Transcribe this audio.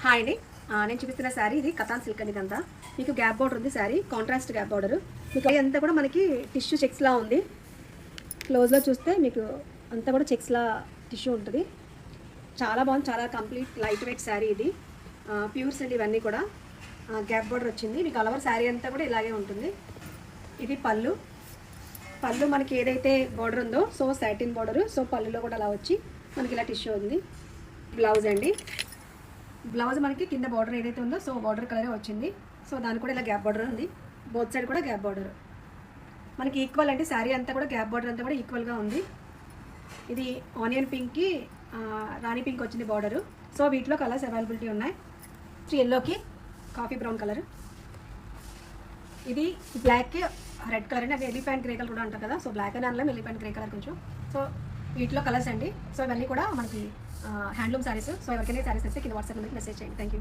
Hi అండి. నేను చూపిస్తున్న శారీ ఇది కథాన్ సిల్క్ అండి. ఇదంతా మీకు గ్యాప్ బార్డర్ ఉంది. Sari contrast gap border. మీకు అంతా కూడా మనకి టిష్యూ చెక్స్లా ఉంది. క్లోజ్లో చూస్తే మీకు అంతా కూడా చెక్స్లా టిష్యూ ఉంటుంది. చాలా బాగుంది, చాలా కంప్లీట్ లైట్ వెయిట్ శారీ ఇది. ప్యూర్స్ అండి ఇవన్నీ కూడా. గ్యాప్ బార్డర్ వచ్చింది. మీకు ఆల్ ఓవర్ శారీ అంతా కూడా ఇలాగే ఉంటుంది. ఇది పళ్ళు. పళ్ళు మనకి ఏదైతే బార్డర్ ఉందో సో సాటిన్ బార్డర్, సో పళ్ళులో కూడా అలా వచ్చి మనకి ఇలా టిష్యూ ఉంది. బ్లౌజ్ అండి. బ్లౌజ్ మనకి కింద బార్డర్ ఏదైతే ఉందో సో బార్డర్ కలరే వచ్చింది. సో దానికి కూడా ఇలా గ్యాప్ బార్డర్ ఉంది. బోత్ సైడ్ కూడా గ్యాప్ బార్డర్ మనకి ఈక్వల్ అంటే శారీ అంతా కూడా గ్యాప్ బార్డర్ అంతా కూడా ఈక్వల్గా ఉంది. ఇది ఆనియన్ పింక్కి రాణి పింక్ వచ్చింది బార్డరు. సో వీటిలో కలర్స్ అవైలబిలిటీ ఉన్నాయి. ఎల్లోకి కాఫీ బ్రౌన్ కలర్, ఇది బ్లాక్కి రెడ్ కలర్ అండి. అవి ఎలిఫెంట్ గ్రే కలర్ కూడా అంటారు కదా. సో బ్లాక్ అని అనలేం, ఎలిఫెంట్ గ్రే కలర్ కొంచెం. సో వీటిలో కలర్స్ అండి. సో ఇవన్నీ కూడా మనకి హ్యాండ్లూమ్ శారీస్. సో ఎవరికైనా శారీస్ వస్తే కింద వాట్సాప్ నెంబర్కి మెసేజ్ చేయండి. Thank you.